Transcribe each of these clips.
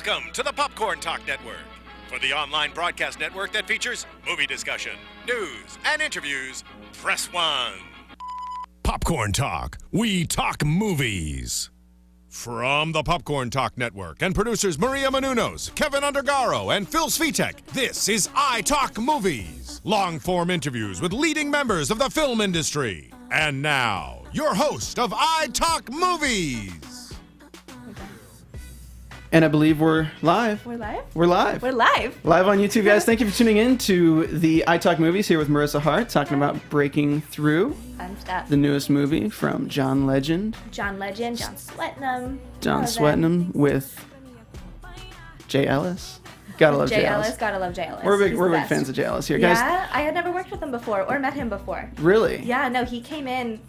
Welcome to the Popcorn Talk Network, for the online broadcast network that features movie discussion, news, and interviews. Press 1. Popcorn Talk. We talk movies. From the Popcorn Talk Network and producers Maria Menounos, Kevin Undergaro, and Phil Svitek, this is iTalk Movies. Long-form interviews with leading members of the film industry. And now, your host of iTalk Movies. And I believe we're live. We're live? We're live. We're live. Live on YouTube, guys. Thank you for tuning in to the iTalk Movies here with Marissa Heart, talking about breaking through Fun stuff. the newest movie from John Legend. John Legend, John Swetnam. John Swetnam with Jay Ellis. Gotta love Jay Ellis. Gotta love Jay Ellis. We're big He's fans of Jay Ellis here, guys. Yeah, I had never worked with him before or met him before. Really? Yeah, no, he came in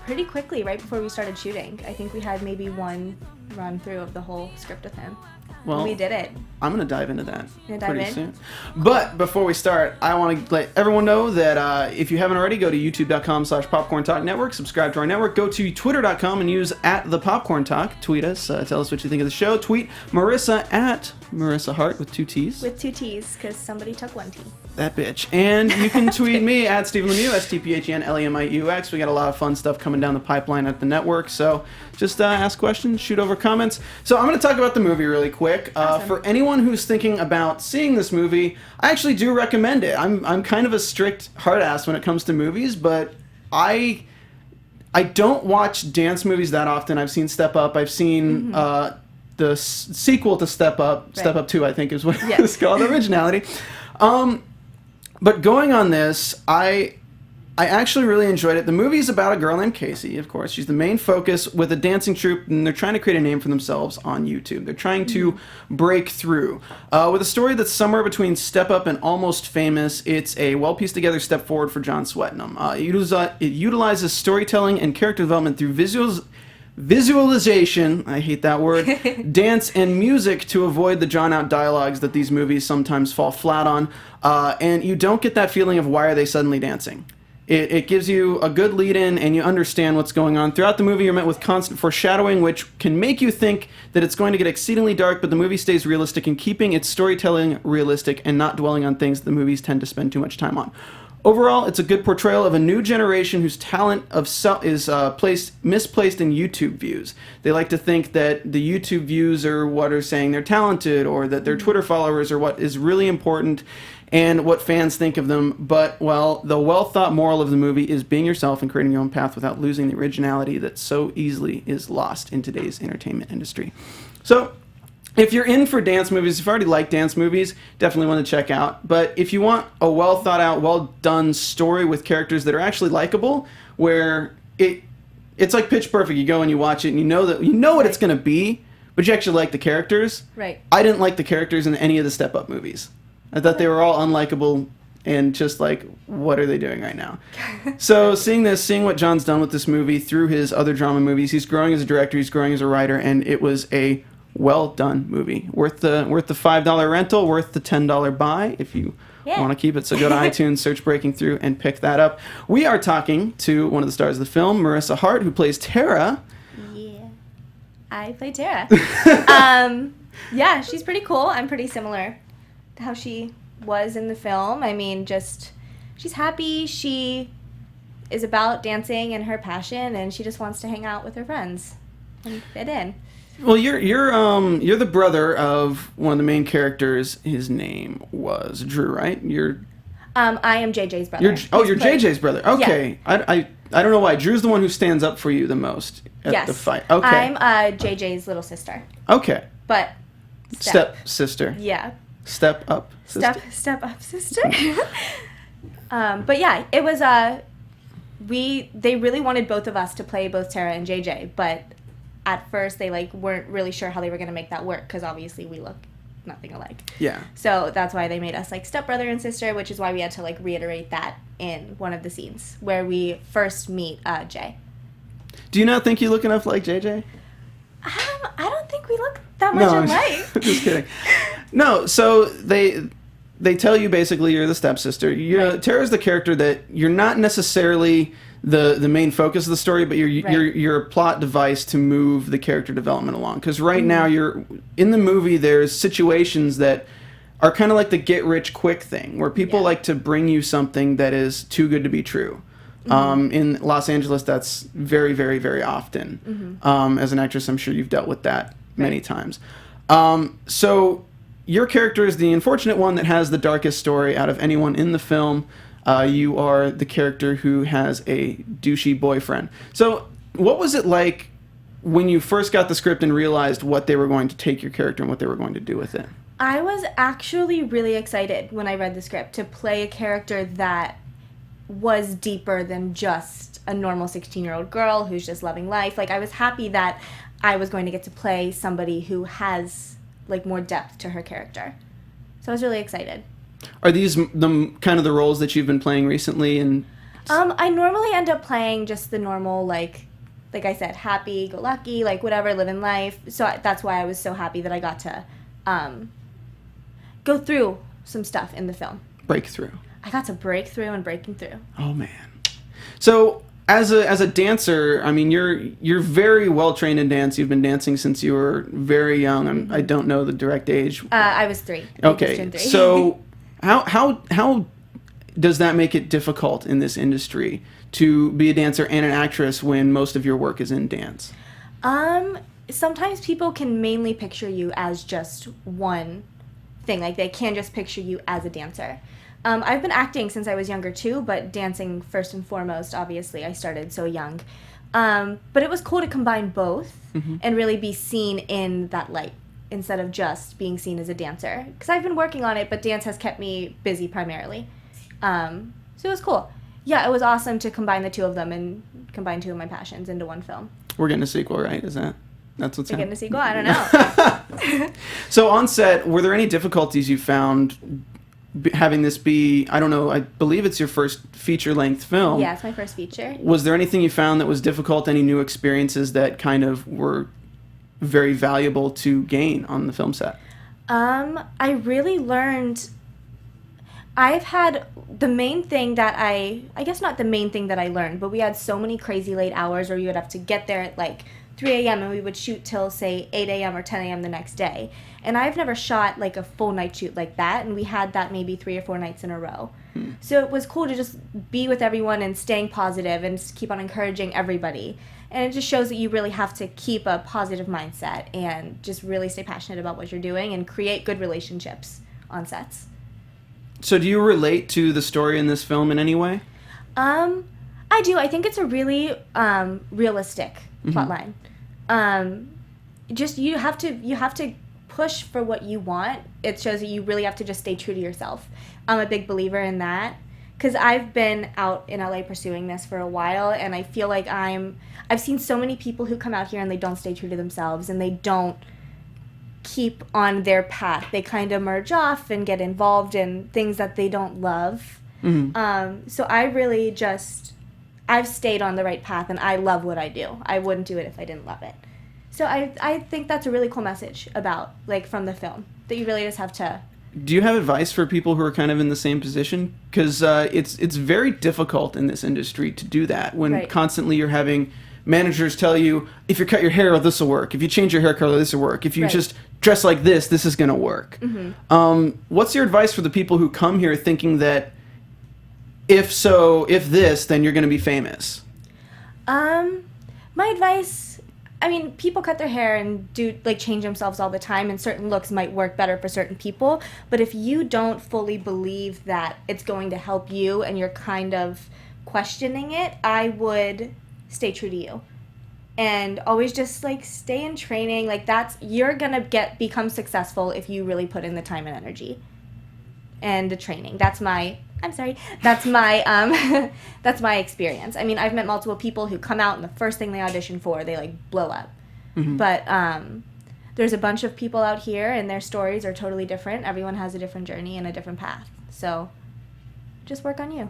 pretty quickly right before we started shooting. I think we had maybe one run through of the whole script with him. Well, we did it. I'm going to dive into that pretty soon. But before we start, I want to let everyone know that if you haven't already, go to youtube.com/Popcorn Talk Network, subscribe to our network, go to twitter.com and use @thepopcorntalk. Tweet us, tell us what you think of the show. Tweet Marissa at Marissa Heart with 2 T's. With 2 T's, because somebody took 1 T. That bitch. And you can tweet me at Stephen Lemieux, STPHENLEMIUX. We got a lot of fun stuff coming down the pipeline at the network, so just ask questions, shoot over comments. So I'm going to talk about the movie really quick. Awesome. For anyone who's thinking about seeing this movie, I actually do recommend it. I'm kind of a strict hard ass when it comes to movies, but I don't watch dance movies that often. I've seen Step Up. I've seen the sequel to Step Up. Right. Step Up 2, I think, is what it's called, Originality. But going on this, I actually really enjoyed it. The movie's about a girl named Casey, of course. She's the main focus with a dancing troupe, and they're trying to create a name for themselves on YouTube. They're trying to break through. With a story that's somewhere between Step Up and Almost Famous, it's a well-pieced-together step forward for John Swetnam. It utilizes storytelling and character development through visualization, I hate that word, dance and music to avoid the drawn-out dialogues that these movies sometimes fall flat on. And you don't get that feeling of why are they suddenly dancing. It gives you a good lead-in, and you understand what's going on. Throughout the movie, you're met with constant foreshadowing, which can make you think that it's going to get exceedingly dark, but the movie stays realistic in keeping its storytelling realistic and not dwelling on things that the movies tend to spend too much time on. Overall, it's a good portrayal of a new generation whose talent is misplaced in YouTube views. They like to think that the YouTube views are what are saying they're talented, or that their Twitter followers are what is really important and what fans think of them. But, well, the well-thought moral of the movie is being yourself and creating your own path without losing the originality that so easily is lost in today's entertainment industry. So, if you're in for dance movies, if you already like dance movies, definitely want to check out. But if you want a well-thought-out, well-done story with characters that are actually likable, where it's like Pitch Perfect. You go and you watch it, and you know what it's going to be, but you actually like the characters. Right. I didn't like the characters in any of the Step Up movies. I thought they were all unlikable and just like, what are they doing right now? So seeing what John's done with this movie through his other drama movies, he's growing as a director, he's growing as a writer, and it was a well-done movie. Worth the $5 rental, worth the $10 buy if you want to keep it. So go to iTunes, search Breaking Through, and pick that up. We are talking to one of the stars of the film, Marissa Heart, who plays Tara. Yeah, I play Tara. Yeah, she's pretty cool. I'm pretty similar to how she was in the film. I mean, she's happy. She is about dancing and her passion, and she just wants to hang out with her friends and fit in. Well, you're the brother of one of the main characters. His name was Drew, right? I am JJ's brother. You're JJ's brother. Okay. Yeah. I don't know why. Drew's the one who stands up for you the most at the fight. Okay. I'm JJ's little sister. Okay. But step sister. Yeah. Step up sister. Step up sister. But yeah, it was they really wanted both of us to play both Tara and JJ, but at first they weren't really sure how they were going to make that work, because obviously we look nothing alike. Yeah. So that's why they made us stepbrother and sister, which is why we had to reiterate that in one of the scenes where we first meet Jay. Do you not think you look enough like JJ? I don't think we look that much alike. Just kidding. No, so they tell you basically you're the stepsister. Right. Tara's the character that you're not necessarily the main focus of the story, but you're a plot device to move the character development along. Because right now you're in the movie. There's situations that are kind of like the get rich quick thing, where people like to bring you something that is too good to be true. In Los Angeles, that's very, very, very often. As an actress, I'm sure you've dealt with that many times. So your character is the unfortunate one that has the darkest story out of anyone in the film. You are the character who has a douchey boyfriend. So what was it like when you first got the script and realized what they were going to take your character and what they were going to do with it? I was actually really excited when I read the script to play a character that was deeper than just a normal 16-year-old girl who's just loving life. Like, I was happy that I was going to get to play somebody who has, like, more depth to her character. So I was really excited. Are these the kind of the roles that you've been playing recently? And I normally end up playing just the normal, like I said, happy-go-lucky, like, whatever, living life. So that's why I was so happy that I got to go through some stuff in the film. Breakthrough. I got to break through and breaking through. Oh, man. So as a dancer, I mean, you're very well trained in dance. You've been dancing since you were very young. I don't know the direct age. I was 3. Okay. So how does that make it difficult in this industry to be a dancer and an actress when most of your work is in dance? Sometimes people can mainly picture you as just one thing. Like, they can just picture you as a dancer. I've been acting since I was younger too, but dancing first and foremost, obviously. I started so young. But it was cool to combine both and really be seen in that light instead of just being seen as a dancer. Because I've been working on it, but dance has kept me busy primarily. So it was cool. Yeah, it was awesome to combine the two of them and combine two of my passions into one film. We're getting a sequel, right? That's what's happening? Getting a sequel? I don't know. So on set, were there any difficulties you found having this be, I don't know, I believe it's your first feature-length film. Yeah, it's my first feature. Was there anything you found that was difficult, any new experiences that kind of were very valuable to gain on the film set? I really learned, I've had the main thing that I guess not the main thing that I learned, but we had so many crazy late hours where we would have to get there at like 3 a.m. and we would shoot till, say, 8 a.m. or 10 a.m. the next day. And I've never shot, like, a full night shoot like that, and we had that maybe 3 or 4 nights in a row. So it was cool to just be with everyone and staying positive and just keep on encouraging everybody. And it just shows that you really have to keep a positive mindset and just really stay passionate about what you're doing and create good relationships on sets. So do you relate to the story in this film in any way? I do. I think it's a really realistic plotline. Just you have to push for what you want. It shows that you really have to just stay true to yourself. I'm a big believer in that because I've been out in LA pursuing this for a while, and I feel like I've seen so many people who come out here and they don't stay true to themselves and they don't keep on their path. They kind of merge off and get involved in things that they don't love. So I really I've stayed on the right path, and I love what I do. I wouldn't do it if I didn't love it. So I think that's a really cool message about, like, from the film, that you really just have to... Do you have advice for people who are kind of in the same position? Because it's very difficult in this industry to do that when constantly you're having managers tell you, if you cut your hair, this will work. If you change your hair color, this will work. If you just dress like this is going to work. What's your advice for the people who come here thinking that if this, then you're going to be famous? My advice... I mean, people cut their hair and change themselves all the time, and certain looks might work better for certain people. But if you don't fully believe that it's going to help you and you're kind of questioning it, I would stay true to you. And always just, stay in training. You're going to become successful if you really put in the time and energy. And the training. That's my that's my experience. I mean, I've met multiple people who come out and the first thing they audition for, they blow up. But there's a bunch of people out here and their stories are totally different. Everyone has a different journey and a different path. So just work on you.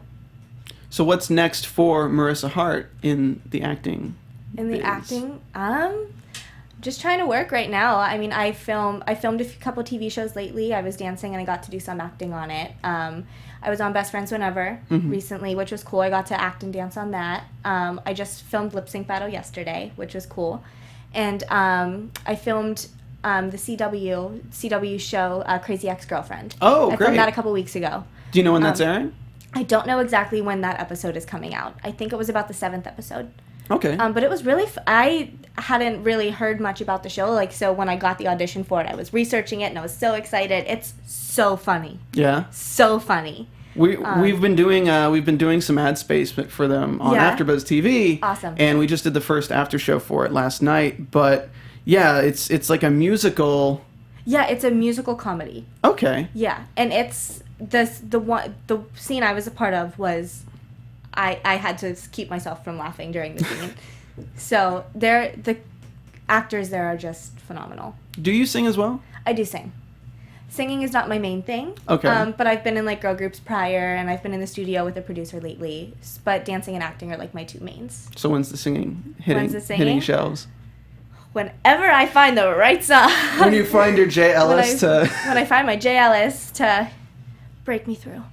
So what's next for Marissa Heart in the acting? In the acting? Just trying to work right now. I mean, I filmed a couple TV shows lately. I was dancing and I got to do some acting on it. I was on Best Friends Whenever recently, which was cool. I got to act and dance on that. I just filmed Lip Sync Battle yesterday, which was cool. And I filmed the CW show Crazy Ex-Girlfriend. Oh, I great. filmed that a couple weeks ago. Do you know when that's airing? I don't know exactly when that episode is coming out. I think it was about the 7th episode. Okay. But it was really I hadn't really heard much about the show, like, so when I got the audition for it, I was researching it and I was so excited. It's so funny. Yeah. So funny. We've been doing some ad space for them on AfterBuzz TV. Awesome. And we just did the first after show for it last night. But yeah, it's like a musical. Yeah, it's a musical comedy. Okay. Yeah, and it's the scene I was a part of was I had to keep myself from laughing during the scene. So the actors there are just phenomenal. Do you sing as well? I do sing. Singing is not my main thing. Okay. But I've been in like girl groups prior, and I've been in the studio with a producer lately. But dancing and acting are like my two mains. So when's the singing hitting shelves? Whenever I find the right song. When you find your J. Ellis when I find my J. Ellis to break me through.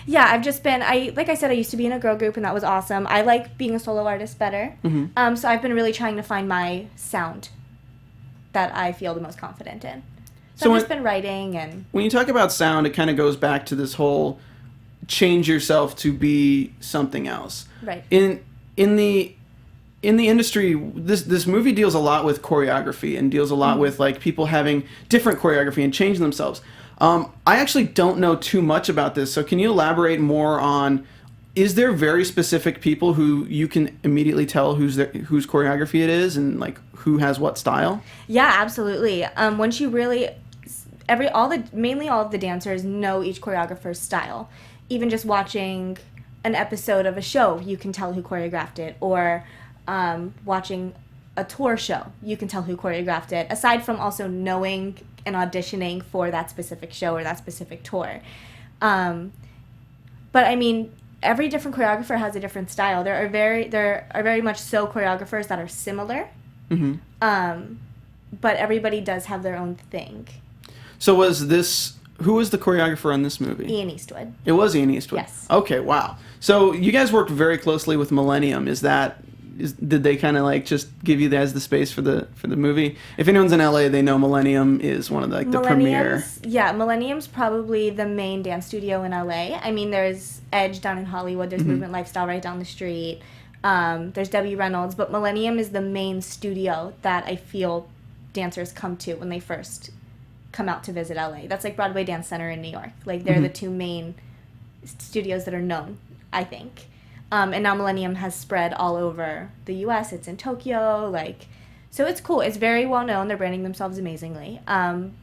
Yeah, I've just been, like I said, I used to be in a girl group, and that was awesome. I like being a solo artist better. Mm-hmm. So I've been really trying to find my sound that I feel the most confident in. So I've just been writing and... When you talk about sound, it kind of goes back to this whole change yourself to be something else. Right. In the industry, this movie deals a lot with choreography and deals a lot with like people having different choreography and changing themselves. I actually don't know too much about this, so can you elaborate more on, is there very specific people who you can immediately tell whose choreography it is and like who has what style? Yeah, absolutely. Once you really, mainly all of the dancers know each choreographer's style. Even just watching an episode of a show, you can tell who choreographed it, or watching a tour show, you can tell who choreographed it, aside from also knowing and auditioning for that specific show or that specific tour. But I mean, every different choreographer has a different style. There are very much so choreographers that are similar, but everybody does have their own thing. So who was the choreographer on this movie? Ian Eastwood. It was Ian Eastwood? Yes. Okay, wow. So you guys worked very closely with Millennium. Did they kind of like just give you guys the space for the movie? If anyone's in LA, they know Millennium is one of the premier. Yeah, Millennium's probably the main dance studio in LA. I mean, there's Edge down in Hollywood. There's Movement Lifestyle right down the street. There's Debbie Reynolds, but Millennium is the main studio that I feel dancers come to when they first come out to visit LA. That's like Broadway Dance Center in New York. Like they're the two main studios that are known, I think. And now Millennium has spread all over the U.S. It's in Tokyo, so it's cool. It's very well known. They're branding themselves amazingly. I'm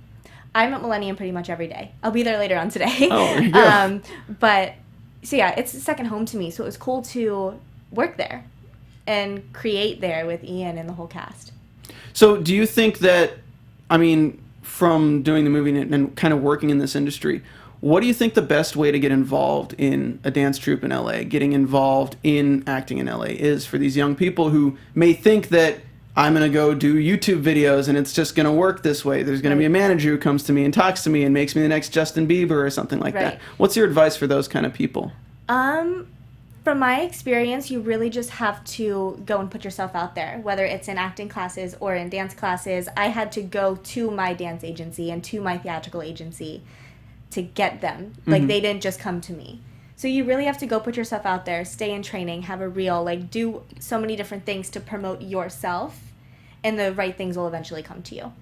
at Millennium pretty much every day. I'll be there later on today. Oh, there you go. But so yeah, it's a second home to me. So it was cool to work there and create there with Ian and the whole cast. So do you think that, I mean, from doing the movie and kind of working in this industry, what do you think the best way to get involved in a dance troupe in LA, getting involved in acting in LA, is for these young people who may think that I'm going to go do YouTube videos and it's just going to work this way? There's going to be a manager who comes to me and talks to me and makes me the next Justin Bieber or something like that. What's your advice for those kind of people? From my experience, you really just have to go and put yourself out there, whether it's in acting classes or in dance classes. I had to go to my dance agency and to my theatrical agency to get them. Like, they didn't just come to me. So you really have to go put yourself out there, stay in training, have a reel, do so many different things to promote yourself, and the right things will eventually come to you.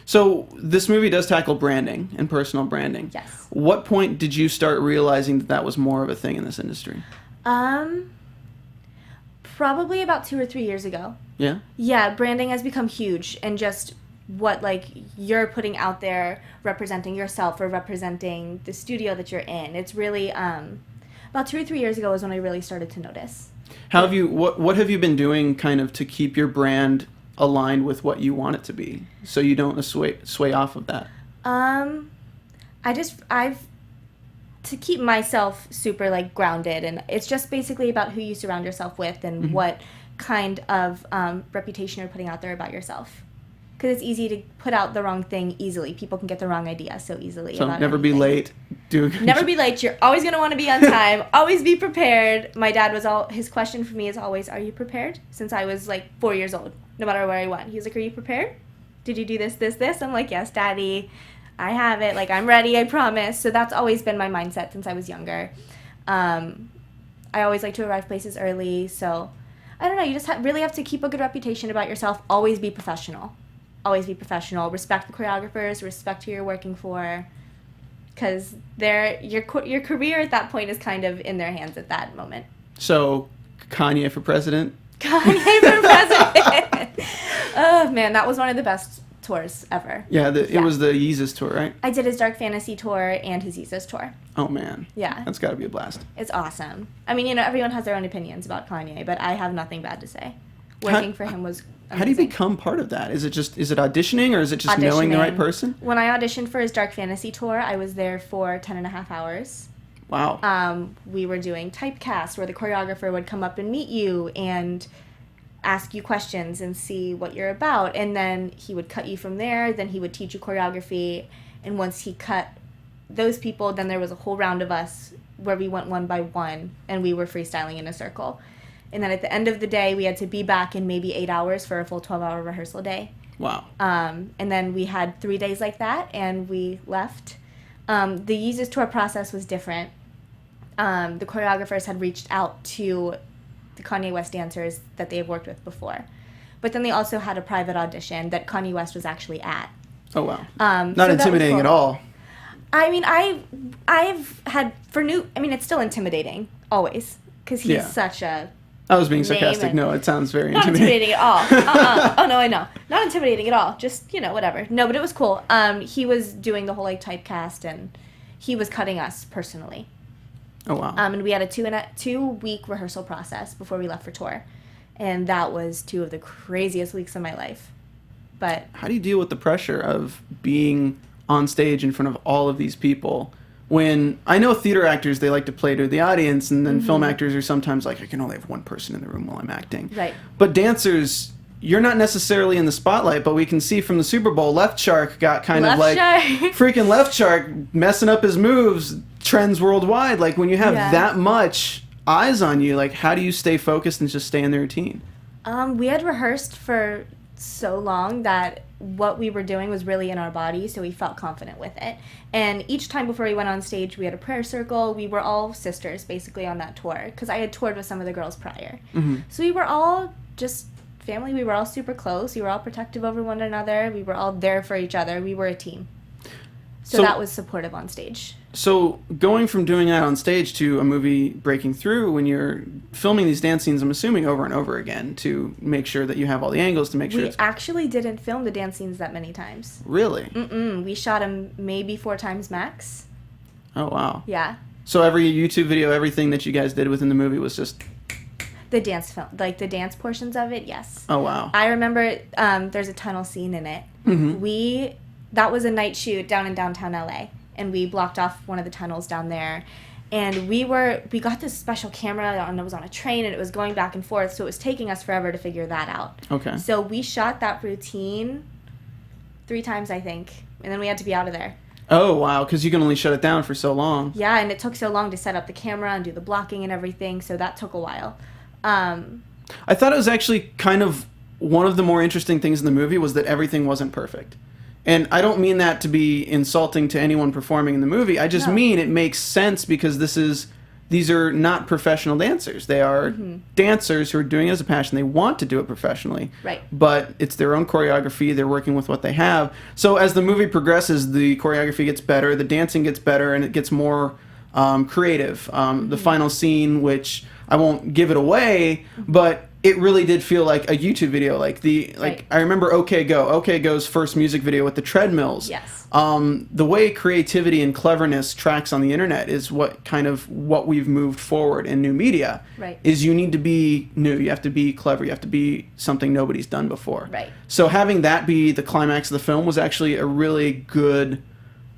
So this movie does tackle branding and personal branding. Yes. What point did you start realizing that was more of a thing in this industry? Probably about 2 or 3 years ago. Yeah? Yeah, branding has become huge, and just what you're putting out there, representing yourself or representing the studio that you're in. It's really about 2 or 3 years ago is when I really started to notice. How have you what have you been doing kind of to keep your brand aligned with what you want it to be, so you don't sway off of that? I've to keep myself super grounded, and it's just basically about who you surround yourself with and what kind of reputation you're putting out there about yourself. Because it's easy to put out the wrong thing easily. People can get the wrong idea so easily. So about never be anything. late. Never be late. You're always going to want to be on time. Always be prepared. My dad his question for me is always, are you prepared? Since I was like 4 years old, no matter where I went. He was like, are you prepared? Did you do this? I'm like, yes, Daddy. I have it. Like, I'm ready, I promise. So that's always been my mindset since I was younger. I always like to arrive places early. So, I don't know. You just really have to keep a good reputation about yourself. Always be professional. Always be professional. Respect the choreographers. Respect who you're working for. Because your career at that point is kind of in their hands at that moment. So, Kanye for president? Kanye for president! Oh, man. That was one of the best tours ever. Yeah, it was the Yeezus tour, right? I did his Dark Fantasy tour and his Yeezus tour. Oh, man. Yeah. That's got to be a blast. It's awesome. I mean, everyone has their own opinions about Kanye, but I have nothing bad to say. Working for him was amazing. How do you become part of that? Is it auditioning, or is it just knowing the right person? When I auditioned for his Dark Fantasy tour, I was there for 10.5 hours. Wow. We were doing typecast, where the choreographer would come up and meet you and ask you questions and see what you're about, and then he would cut you from there. Then he would teach you choreography, and once he cut those people, then there was a whole round of us where we went one by one, and we were freestyling in a circle. And then at the end of the day, we had to be back in maybe 8 hours for a full 12-hour rehearsal day. Wow. And then we had 3 days like that, and we left. The Yeezus tour process was different. The choreographers had reached out to the Kanye West dancers that they had worked with before. But then they also had a private audition that Kanye West was actually at. Oh, wow. Not Not intimidating at all. I mean, I've had, it's still intimidating, always, because he's such a... I was being sarcastic. No, it sounds very Not intimidating. intimidating at all. Oh, no, I know. Not intimidating at all. Just, whatever. No, but it was cool. He was doing the whole, typecast, and he was cutting us personally. Oh, wow. And we had a 2-week rehearsal process before we left for tour. And that was 2 of the craziest weeks of my life. But how do you deal with the pressure of being on stage in front of all of these people? When I know theater actors, they like to play to the audience, and then film actors are sometimes like, I can only have one person in the room while I'm acting. Right. But dancers, you're not necessarily in the spotlight, but we can see from the Super Bowl, Left Shark got freaking Left Shark messing up his moves, trends worldwide. Like, when you have that much eyes on you, like, how do you stay focused and just stay in the routine? We had rehearsed for so long that what we were doing was really in our body, so we felt confident with it. And each time before we went on stage, we had a prayer circle. We were all sisters, basically, on that tour, because I had toured with some of the girls prior. Mm-hmm. So we were all just family. We were all super close. We were all protective over one another. We were all there for each other. We were a team. So that was supportive on stage. So going from doing that on stage to a movie breaking through, when you're filming these dance scenes, I'm assuming over and over again to make sure that you have all the angles to make sure we actually didn't film the dance scenes that many times. Really? We shot them maybe 4 times max. Oh, wow. Yeah. So every YouTube video, everything that you guys did within the movie was just... The dance film, like the dance portions of it, yes. Oh, wow. I remember there's a tunnel scene in it. Mm-hmm. That was a night shoot down in downtown LA, and we blocked off one of the tunnels down there. And we got this special camera, and it was on a train, and it was going back and forth, so it was taking us forever to figure that out. Okay. So we shot that routine 3 times, I think, and then we had to be out of there. Oh, wow, because you can only shut it down for so long. Yeah, and it took so long to set up the camera and do the blocking and everything, so that took a while. I thought it was actually kind of one of the more interesting things in the movie was that everything wasn't perfect. And I don't mean that to be insulting to anyone performing in the movie. I just mean it makes sense because these are not professional dancers. They are dancers who are doing it as a passion. They want to do it professionally. Right. But it's their own choreography. They're working with what they have. So as the movie progresses, the choreography gets better, the dancing gets better, and it gets more creative. The final scene, which I won't give it away, but it really did feel like a YouTube video. I remember OK Go's first music video with the treadmills. Yes. The way creativity and cleverness tracks on the internet is what we've moved forward in new media. Right. Is you need to be new. You have to be clever. You have to be something nobody's done before. Right. So having that be the climax of the film was actually a really good...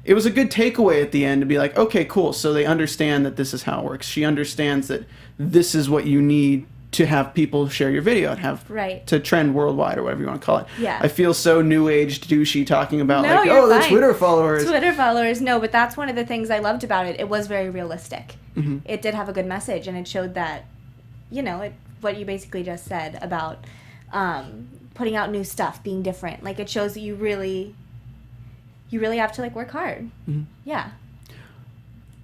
It was a good takeaway at the end to be like, okay, cool. So they understand that this is how it works. She understands that this is what you need to have people share your video and have Right. to trend worldwide or whatever you want to call it. Yeah. I feel so new age douchey talking about No, like, you're oh, the fine. Twitter followers. Twitter followers, no, but that's one of the things I loved about it. It was very realistic. Mm-hmm. It did have a good message, and it showed that, what you basically just said about putting out new stuff, being different. Like, it shows that you really have to, like, work hard. Mm-hmm. Yeah.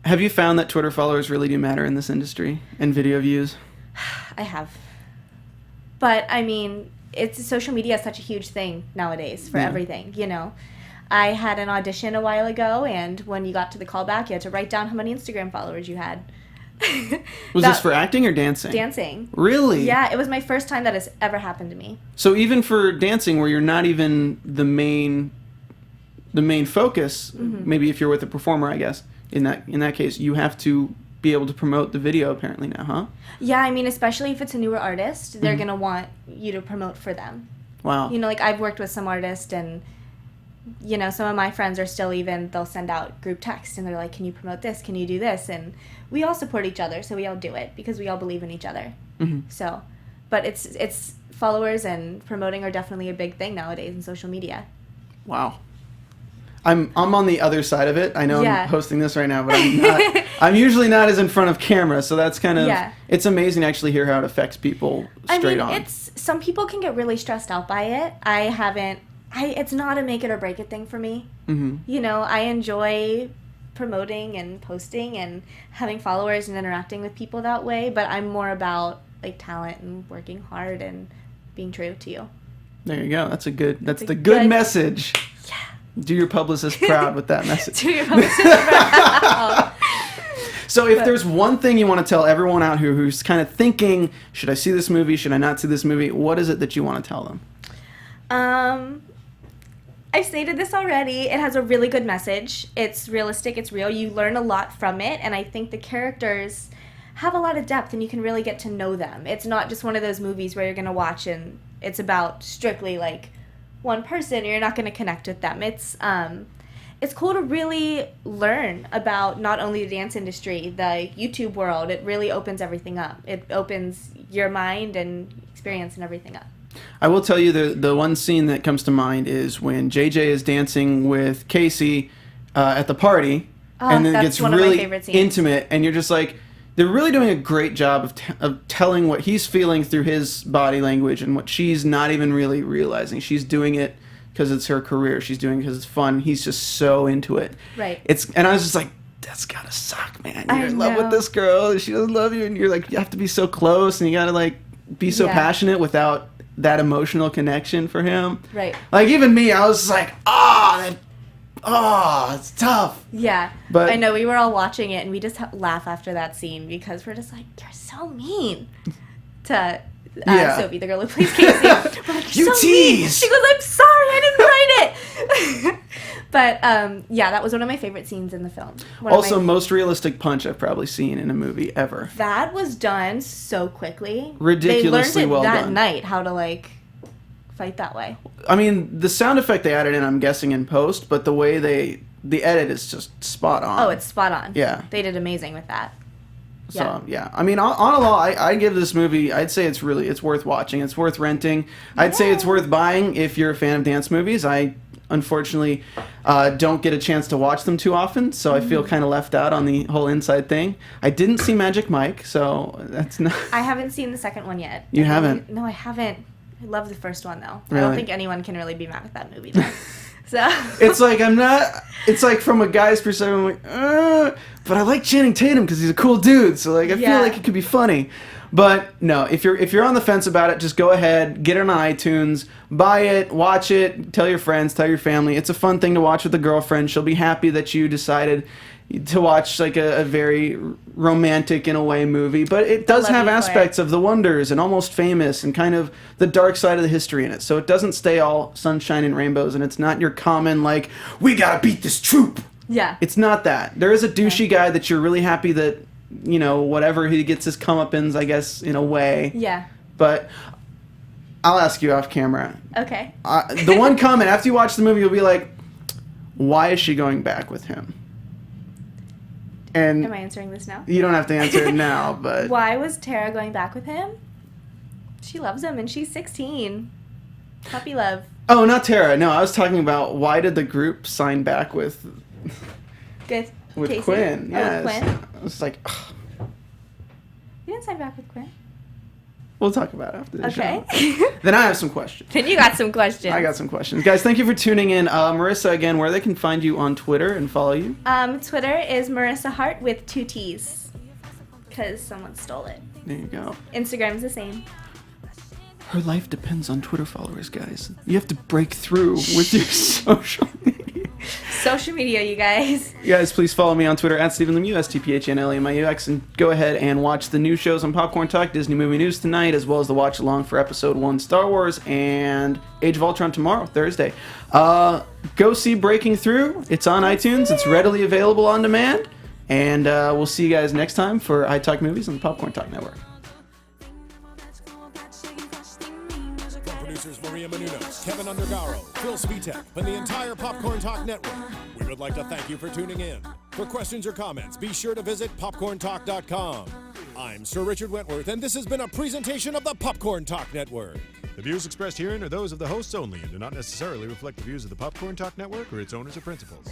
Have you found that Twitter followers really do matter in this industry and video views? I have. But, I mean, social media is such a huge thing nowadays for everything, I had an audition a while ago, and when you got to the callback, you had to write down how many Instagram followers you had. Was this for acting or dancing? Dancing. Really? Yeah, it was my first time that has ever happened to me. So even for dancing, where you're not even the main focus, maybe if you're with a performer, I guess in that case, you have to be able to promote the video apparently now, huh? Yeah, I mean, especially if it's a newer artist, they're gonna want you to promote for them. Wow. Like I've worked with some artists, and some of my friends are still they'll send out group text, and they're like, "Can you promote this? Can you do this?" And we all support each other, so we all do it because we all believe in each other. Mm-hmm. So, but it's followers and promoting are definitely a big thing nowadays in social media. Wow. I'm on the other side of it. I know Yeah. I'm hosting this right now, but I'm not. I'm usually not as in front of camera, so that's kind of. Yeah. It's amazing to actually hear how it affects people straight on. It's some people can get really stressed out by it. It's not a make it or break it thing for me. Mm-hmm. I enjoy promoting and posting and having followers and interacting with people that way, but I'm more about like talent and working hard and being true to you. There you go. That's the a good good- message. Yeah. Do your publicist proud with that message. To your publicist proud. So if there's one thing you want to tell everyone out here who's kind of thinking, should I see this movie? Should I not see this movie? What is it that you want to tell them? I've stated this already. It has a really good message. It's realistic. It's real. You learn a lot from it, and I think the characters have a lot of depth, and you can really get to know them. It's not just one of those movies where you're going to watch and it's about strictly like one person, and you're not going to connect with them. It's cool to really learn about not only the dance industry, the YouTube world. It really opens everything up. It opens your mind and experience and everything up. I will tell you the one scene that comes to mind is when JJ is dancing with Casey at the party, and then it that's gets one of my really favorite scenes. intimate, and you're just like, they're really doing a great job of telling what he's feeling through his body language and what she's not even really realizing. She's doing it because it's her career. She's doing it because it's fun. He's just so into it. Right. And I was just like, that's gotta suck, man. You're in love know. with this girl. She doesn't love you, and you're like, you have to be so close, and you gotta like be so Yeah. passionate without that emotional connection for him. Right. Like even me, I was just like, it's tough. Yeah, But- I know we were all watching it, and we just laugh after that scene because we're just like, you're so mean to Yeah. Sophie, the girl who plays Casey. We're like, You "You're so mean." tease. She goes, I'm sorry, I didn't write it. But yeah, that was one of my favorite scenes in the film. Also, most realistic punch I've probably seen in a movie ever. that was done so quickly. Ridiculously they learned it well that done. night how to like fight that way. I mean, the sound effect they added in, I'm guessing in post, but the way the edit is just spot on. Oh, it's spot on. Yeah. They did amazing with that. So, yeah. I mean, on a law, I give this movie, I'd say it's worth watching. It's worth renting. I'd say it's worth buying if you're a fan of dance movies. I, unfortunately, don't get a chance to watch them too often, so I feel kind of left out on the whole inside thing. I didn't see Magic Mike, so that's not... I haven't seen the second one yet. You haven't? No, I haven't. I love the first one, though. I Really? don't think anyone can really be mad at that movie, though. So It's like, it's like from a guy's perspective, I'm like, but I like Channing Tatum because he's a cool dude, so like I feel like it could be funny. But no, if you're on the fence about it, just go ahead, get it on iTunes, buy it, watch it, tell your friends, tell your family. It's a fun thing to watch with a girlfriend. She'll be happy that you decided to watch like a very romantic in a way movie, but it does have aspects of The Wonders and Almost Famous and kind of the dark side of the history in it. So it doesn't stay all sunshine and rainbows, and it's not your common like, we gotta beat this troop. yeah, It's not that. There is a douchey guy that you're really happy that, you know, whatever, he gets his comeuppance, I guess, in a way. yeah. But I'll ask you off camera. Okay. The one comment, after you watch the movie, you'll be like, why is she going back with him? And Am I answering this now? you don't have to answer it now, but Why was Tara going back with him? She loves him, and she's 16. Puppy love. Oh, not Tara. No, I was talking about why did the group sign back with Good. with Casey? Quinn? Oh, Yes. with Quinn? I was like, ugh. You didn't sign back with Quinn. We'll talk about it after the Okay. show. Then I have some questions. Then you got some questions. I got some questions. Guys, thank you for tuning in. Marissa, again, where they can find you on Twitter and follow you? Twitter is Marissa Heart with 2 T's. Because someone stole it. There you go. Instagram's the same. Her life depends on Twitter followers, guys. You have to break through with your social media. Social media, you guys. You guys, please follow me on Twitter at Stephen Lemieux, STPHNLEMIUX, and go ahead and watch the new shows on Popcorn Talk, Disney Movie News tonight, as well as the watch along for Episode 1 Star Wars and Age of Ultron tomorrow, Thursday. Go see Breaking Through. It's on iTunes. It's readily available on demand. And we'll see you guys next time for iTalk Movies on the Popcorn Talk Network. Producers Maria Menounos, Kevin Undergaro, Phil Svitek, and the entire Popcorn Talk Network, we would like to thank you for tuning in. For questions or comments, be sure to visit popcorntalk.com. I'm Sir Richard Wentworth, and this has been a presentation of the Popcorn Talk Network. The views expressed herein are those of the hosts only and do not necessarily reflect the views of the Popcorn Talk Network or its owners or principals.